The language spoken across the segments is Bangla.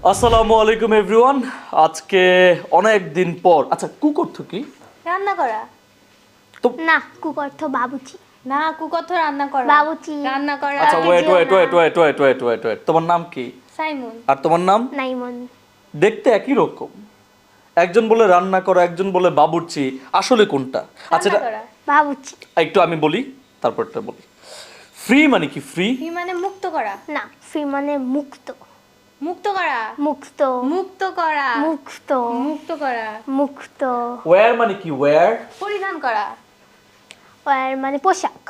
আসসালামু আলাইকুম এভরিওয়ান। আজকে অনেক দিন পর। আচ্ছা, কুক অর্থ কি? রান্না করা। তো না, কুক অর্থ বাবুচি। না, কুক অর্থ রান্না করা। বাবুচি। রান্না করা। আচ্ছা, ওয়েট যেও ওয়েট না। Wait wait wait wait wait wait তোমার নাম কি? সাইমন। আর তোমার নাম? নাইমন। দেখতে একই রকম। একজন বলে রান্না করা, একজন বলে বাবুর্চি। আসলে কোনটা? আচ্ছা, রান্না করা। বাবুচি। একটু আমি বলি, তারপরটা বলি। ফ্রি মানে কি? ফ্রি ফি মানে মুক্ত করা। না, ফ্রি মানে মুক্ত। মুক্ত করা। মুক্ত। মুক্ত করা। মুক্ত। মুক্ত করা। মুক্ত। ওয়্যার মানে কি? ওয়্যার পরিধান করা। ওয়ার মানে পোশাক।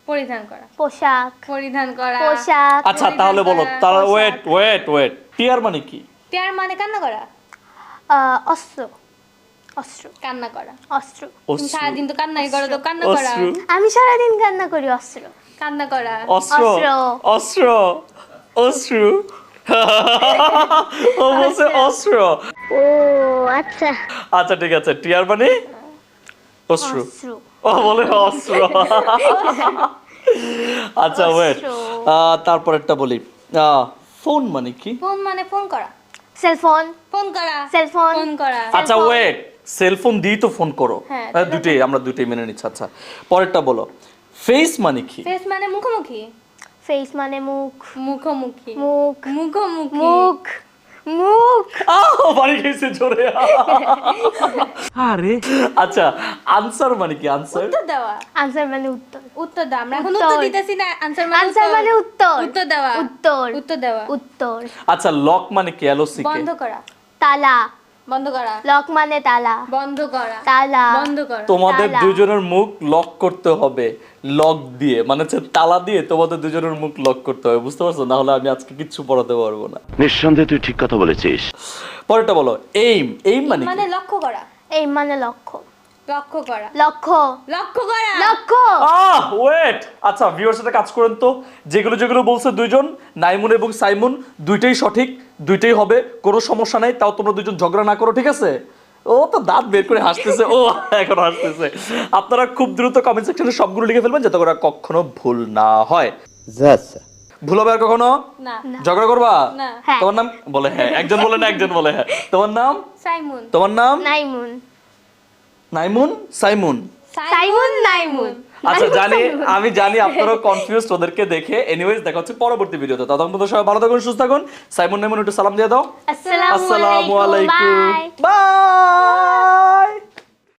পরিধান করা। পোশাক। পরিধান করা। পোশাক। আচ্ছা, তাহলে বলো। করা, তাহলে পোশাক। ওয়েট ওয়েট ওয়েট টিয়ার মানে কি? টিয়ার মানে কান্না করা। অস্ত্র। অস্ত্র। কান্না করা। অস্ত্র। তুমি সারাদিন তো কান্নাই করো, তো কান্না করা। অশ্রু আমি সারাদিন কান্না করি অস্ত্র। কান্না করা। অস্ত্র অস্ত্র। অস্ত্র অশ্রু ও বলছে অস্ত্র। ও আচ্ছা। আচ্ছা, ঠিক আছে। টিয়ার মানে অশ্রু। অস্ত্র। ও বলে অস্ত্র। আচ্ছা, ওয়েট। তারপর একটা বলি। ফোন মানে কি? ফোন মানে ফোন করা। সেলফোন। ফোন করা। সেলফোন। ফোন করা। আচ্ছা, ওয়েট। সেলফোন দিয়ে তো ফোন করো। হ্যাঁ, দুটেই, আমরা দুটেই মেনে নিচ্ছি। আচ্ছা, পরেরটা বলো। ফেস মানে কি? ফেস মানে মুখোমুখি। ফেস মানে মুখ। মুখোমুখি। মুখ। মুখোমুখি। মুখ। মুখ। বাড়ি গেছে জোরে। আরে আচ্ছা, আনসার মানে কি? আনসার উত্তর দেওয়া। আনসার মানে উত্তর। উত্তর দাও। আমরা এখন উত্তর। উত্তর দিতেছি না। আনসার মানে আনসার মানে উত্তর। উত্তর দেওয়া। উত্তর। উত্তর দেওয়া। উত্তর। আচ্ছা, লক মানে কি? এলওসি কে? বন্ধ করা। তালা। বন্ধ করা। লক মানে তালা। বন্ধ করা। তালা। বন্ধ করা। তোমাদের তালা। দুজনের মুখ লক করতে হবে। লক দিয়ে মানে হচ্ছে তালা দিয়ে তোমাদের দুজনের মুখ লক করতে হবে, বুঝতে পারছো? না হলে আমি আজকে কিচ্ছু পড়াতে পারবো না। নিঃসন্দেহে তুই ঠিক কথা বলেছিস। পরেরটা বলো। এইম। এইম মানে মানে কি? লক্ষ্য করা। এই মানে লক্ষ্য। লক্ষ্য করা। লক্ষ্য। লক্ষ্য করা। লক্ষ্য। ওয়েট। আচ্ছা, ভিউয়ার সাথে কাজ করেন তো। যেগুলো যেগুলো বলছে দুইজন, নাইমুন এবং সাইমুন, দুইটাই সঠিক, দুইটাই হবে, কোনো সমস্যা নাই। তাও তোমরা দুইজন ঝগড়া না করো, ঠিক আছে? ও তো দাঁত বের করে হাসতেছে। ও এখন হাসতেছে। আপনারা খুব দ্রুত কমেন্ট সেকশনে সবগুলো লিখে ফেলবেন, যাতে করে কখনো ভুল না হয়। ভুল হবে আর কখনো? না। ঝগড়া করবা? না। হ্যাঁ। তোমার নাম? বলে হ্যাঁ। একজন বলে না, একজন বলে হ্যাঁ। তোমার নাম? সাইমন। তোমার নাম? নাইমুন। নাইমুন? সাইমুন? সাইমুন নাইমুন। আচ্ছা, আমি জানি আপনারা কনফিউজড ওদেরকে দেখে। এনিওয়েজ, দেখা হচ্ছে পরবর্তী ভিডিওতে। ততক্ষণ পর্যন্ত সবাই ভালো থাকুন, সুস্থ থাকুন। সাইমন নাইমুন একটু সালাম দিয়ে দাও। আসসালামু আসসালামু আলাইকুম। আলাইকুম। বাই। বাই।